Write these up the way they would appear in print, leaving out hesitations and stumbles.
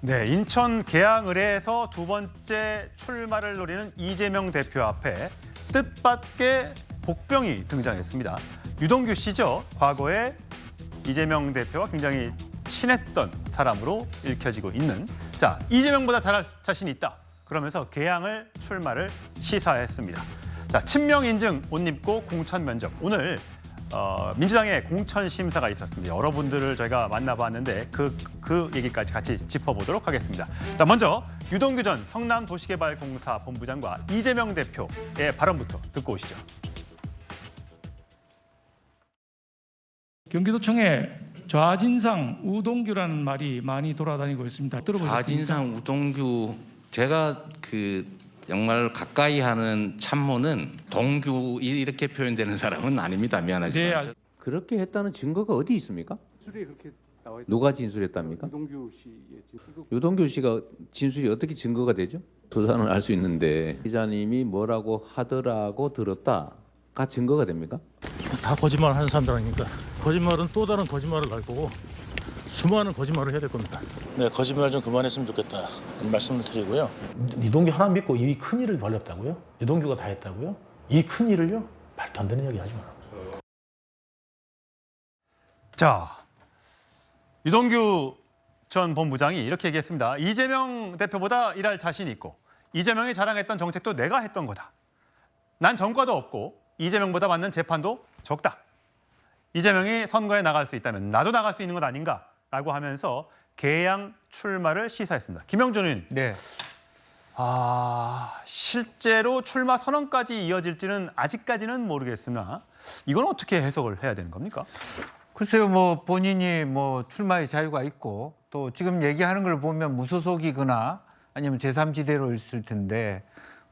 네, 인천 계양을에서 두 번째 출마를 노리는 이재명 대표 앞에 뜻밖의 복병이 등장했습니다. 유동규 씨죠. 과거에 이재명 대표와 굉장히 친했던 사람으로 읽혀지고 있는, 자, 이재명보다 잘할 자신이 있다. 그러면서 계양을 출마를 시사했습니다. 자, 친명 인증 옷 입고 공천 면접. 오늘 민주당의 공천 심사가 있었습니다. 여러분들을 저희가 만나봤는데 그 얘기까지 같이 짚어보도록 하겠습니다. 자, 먼저 유동규 전 성남도시개발공사 본부장과 이재명 대표의 발언부터 듣고 오시죠. 경기도청에 좌진상 우동규라는 말이 많이 돌아다니고 있습니다. 들어보셨습니까? 좌진상 우동규, 제가 정말 가까이 하는 참모는 동규 이렇게 표현되는 사람은 아닙니다. 미안하지만. 네, 그렇게 했다는 증거가 어디 있습니까? 진술에 그렇게 나와 있다. 누가 진술했답니까? 유동규 씨의 진술. 유동규 씨가 진술이 어떻게 증거가 되죠? 조사는 알 수 있는데 기자님이 뭐라고 하더라고 들었다가 증거가 됩니까? 다 거짓말 하는 사람들 아닙니까? 거짓말은 또 다른 거짓말을 갈 거고 수많은 거짓말을 해야 될 겁니다. 네, 거짓말 좀 그만했으면 좋겠다 말씀을 드리고요. 유동규 하나 믿고 이 큰일을 벌였다고요? 유동규가 다 했다고요? 이 큰일을요? 말도 안 되는 얘기 하지 마라. 자, 유동규 전 본부장이 이렇게 얘기했습니다. 이재명 대표보다 일할 자신이 있고 이재명이 자랑했던 정책도 내가 했던 거다. 난 전과도 없고 이재명보다 받는 재판도 적다. 이재명이 선거에 나갈 수 있다면 나도 나갈 수 있는 것 아닌가라고 하면서 계양 출마를 시사했습니다. 김영준 의원. 네. 실제로 출마 선언까지 이어질지는 아직까지는 모르겠으나 이건 어떻게 해석을 해야 되는 겁니까? 글쎄요, 뭐 본인이 뭐 출마의 자유가 있고 또 지금 얘기하는 걸 보면 무소속이거나 아니면 제3지대로 있을 텐데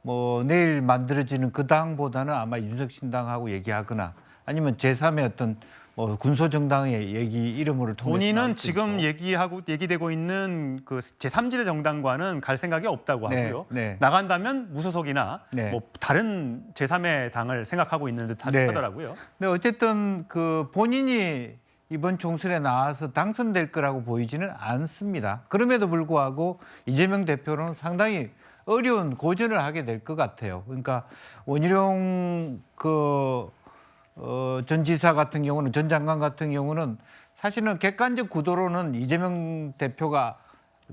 뭐 내일 만들어지는 그 당보다는 아마 윤석신당하고 얘기하거나 아니면 제3의 어떤 뭐 군소정당의 얘기 이름으로 통해서 본인은 지금 얘기되고 있는 그 제3지대 정당과는 갈 생각이 없다고 하고요. 네. 나간다면 무소속이나 네. 뭐 다른 제3의 당을 생각하고 있는 듯 네. 하더라고요. 근데 어쨌든 그 본인이 이번 총선에 나와서 당선될 거라고 보이지는 않습니다. 그럼에도 불구하고 이재명 대표는 상당히 어려운 고전을 하게 될 것 같아요. 그러니까 원희룡 전 지사 같은 경우는, 전 장관 같은 경우는 사실은 객관적 구도로는 이재명 대표가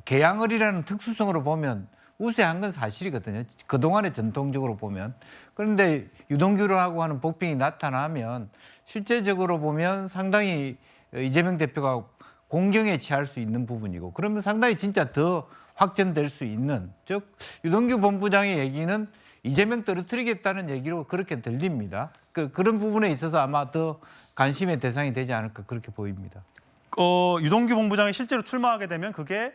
계양을이라는 특수성으로 보면 우세한 건 사실이거든요. 그동안에 전통적으로 보면. 그런데 유동규라고 하는 복병이 나타나면 실제적으로 보면 상당히 이재명 대표가 공경에 처할 수 있는 부분이고, 그러면 상당히 진짜 더 확전될 수 있는, 즉 유동규 본부장의 얘기는 이재명 떨어뜨리겠다는 얘기로 그렇게 들립니다. 그런 부분에 있어서 아마 더 관심의 대상이 되지 않을까 그렇게 보입니다. 유동규 본부장이 실제로 출마하게 되면 그게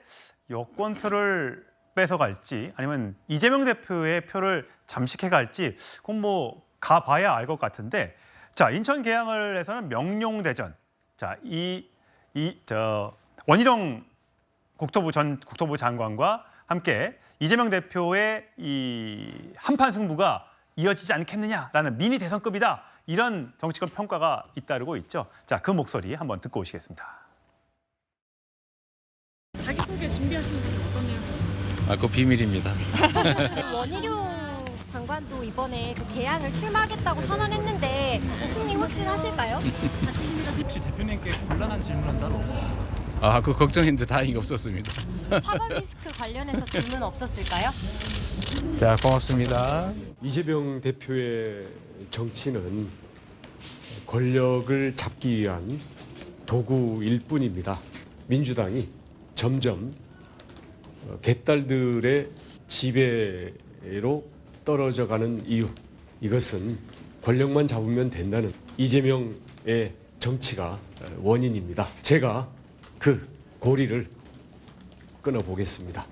여권표를 뺏어갈지 아니면 이재명 대표의 표를 잠식해갈지 그건 뭐 가봐야 알 것 같은데, 자, 인천 계양을에서는 명룡대전, 자, 원희룡 전 국토부 장관과 함께 이재명 대표의 이 한판 승부가 이어지지 않겠느냐라는 미니 대선급이다, 이런 정치권 평가가 잇따르고 있죠. 자, 그 목소리 한번 듣고 오시겠습니다. 자기소개 준비하신 게 어떤 내용이죠? 그거 비밀입니다. 원희룡 장관도 이번에 그 계양을 출마하겠다고 선언했는데 승리 확신하실까요? 혹시 대표님께 곤란한 질문은 따로 없었습니까? 그 걱정인데 다행히 없었습니다. 사법 리스크 관련해서 질문 없었을까요? 자, 고맙습니다. 이재명 대표의 정치는 권력을 잡기 위한 도구일 뿐입니다. 민주당이 점점 개딸들의 지배로 떨어져가는 이유, 이것은 권력만 잡으면 된다는 이재명의 정치가 원인입니다. 제가 그 고리를 끊어보겠습니다.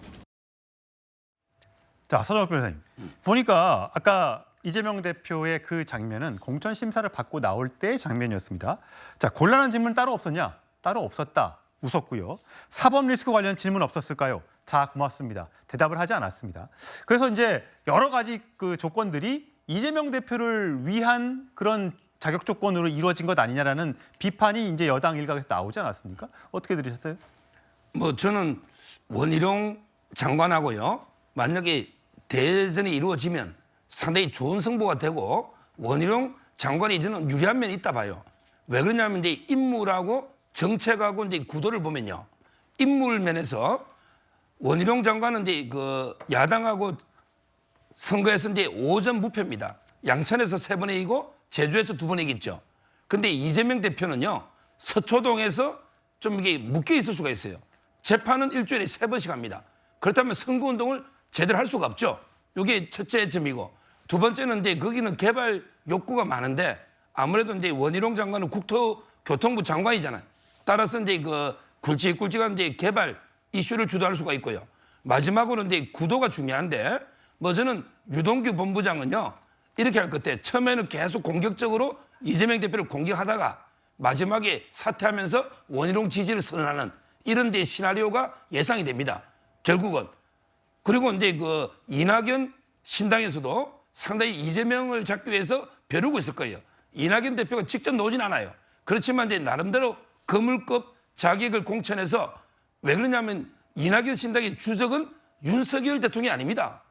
자, 서정욱 변호사님, 보니까 아까 이재명 대표의 그 장면은 공천 심사를 받고 나올 때의 장면이었습니다. 자, 곤란한 질문 따로 없었냐? 따로 없었다. 웃었고요. 사법 리스크 관련 질문 없었을까요? 자, 고맙습니다. 대답을 하지 않았습니다. 그래서 이제 여러 가지 그 조건들이 이재명 대표를 위한 그런 자격 조건으로 이루어진 것 아니냐라는 비판이 이제 여당 일각에서 나오지 않았습니까? 어떻게 들으셨어요? 저는 원희룡 장관하고요. 만약에 대전이 이루어지면 상당히 좋은 승부가 되고 원희룡 장관이 저는 유리한 면이 있다 봐요. 왜 그러냐면 이제 인물하고 정책하고 이제 구도를 보면요. 인물 면에서 원희룡 장관은 이제 그 야당하고 선거에서 이제 5전 무패입니다. 양천에서 3번에 이기고 제주에서 2번에 이겼죠. 근데 이재명 대표는요. 서초동에서 좀 이게 묶여 있을 수가 있어요. 재판은 일주일에 3번씩 합니다. 그렇다면 선거운동을 제대로 할 수가 없죠. 이게 첫째 점이고 두 번째는 이제 거기는 개발 욕구가 많은데 아무래도 이제 원희룡 장관은 국토교통부 장관이잖아요. 따라서 이제 그 굵직굵직한 이제 개발 이슈를 주도할 수가 있고요. 마지막으로 이제 구도가 중요한데 뭐 저는 유동규 본부장은요 이렇게 할 것 같아. 처음에는 계속 공격적으로 이재명 대표를 공격하다가 마지막에 사퇴하면서 원희룡 지지를 선언하는 이런 데 시나리오가 예상이 됩니다. 결국은. 그리고 이제 그 이낙연 신당에서도 상당히 이재명을 잡기 위해서 벼르고 있을 거예요. 이낙연 대표가 직접 나오진 않아요. 그렇지만 이제 나름대로 거물급 자격을 공천해서 왜 그러냐면 이낙연 신당의 주적은 윤석열 대통령이 아닙니다.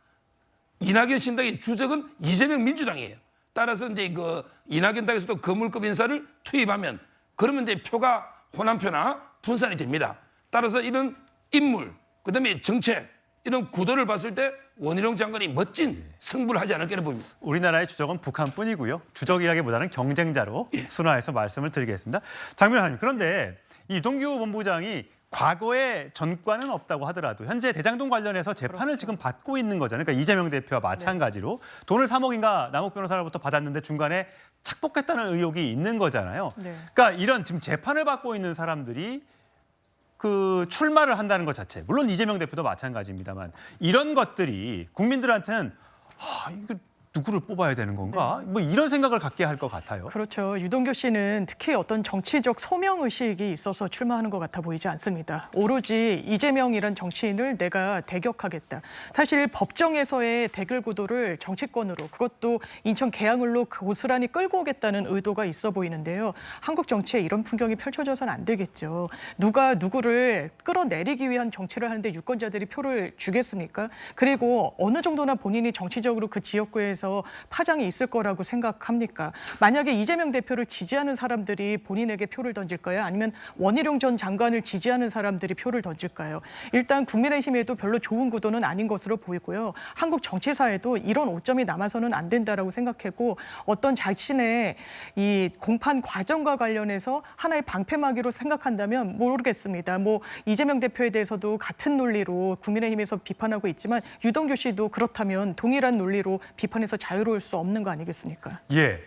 이낙연 신당의 주적은 이재명 민주당이에요. 따라서 이제 그 이낙연 당에서도 거물급 인사를 투입하면 그러면 이제 표가 호남표나 분산이 됩니다. 따라서 이런 인물, 그다음에 정책 이런 구도를 봤을 때 원희룡 장관이 멋진 승부를 하지 않을까 봅니다. 우리나라의 주적은 북한뿐이고요. 주적이라기보다는 경쟁자로 순화해서 말씀을 드리겠습니다. 장 변호사님, 그런데 이동규 본부장이 과거에 전과는 없다고 하더라도 현재 대장동 관련해서 재판을 지금 받고 있는 거잖아요. 그러니까 이재명 대표와 마찬가지로 돈을 3억인가 남욱 변호사로부터 받았는데 중간에 착복했다는 의혹이 있는 거잖아요. 그러니까 이런 지금 재판을 받고 있는 사람들이 그 출마를 한다는 것 자체, 물론 이재명 대표도 마찬가지입니다만 이런 것들이 국민들한테는 이거 누구를 뽑아야 되는 건가? 뭐 이런 생각을 갖게 할 것 같아요. 그렇죠. 유동규 씨는 특히 어떤 정치적 소명의식이 있어서 출마하는 것 같아 보이지 않습니다. 오로지 이재명이란 정치인을 내가 대격하겠다. 사실 법정에서의 대결 구도를 정치권으로, 그것도 인천 계양을로 고스란히 끌고 오겠다는 의도가 있어 보이는데요. 한국 정치에 이런 풍경이 펼쳐져서는 안 되겠죠. 누가 누구를 끌어내리기 위한 정치를 하는데 유권자들이 표를 주겠습니까? 그리고 어느 정도나 본인이 정치적으로 그 지역구에서 파장이 있을 거라고 생각합니까? 만약에 이재명 대표를 지지하는 사람들이 본인에게 표를 던질까요? 아니면 원희룡 전 장관을 지지하는 사람들이 표를 던질까요? 일단 국민의힘에도 별로 좋은 구도는 아닌 것으로 보이고요. 한국 정치사에도 이런 오점이 남아서는 안 된다라고 생각하고 어떤 자신의 이 공판 과정과 관련해서 하나의 방패막이로 생각한다면 모르겠습니다. 뭐 이재명 대표에 대해서도 같은 논리로 국민의힘에서 비판하고 있지만 유동규 씨도 그렇다면 동일한 논리로 비판해서 자유로울 수 없는 거 아니겠습니까? 예.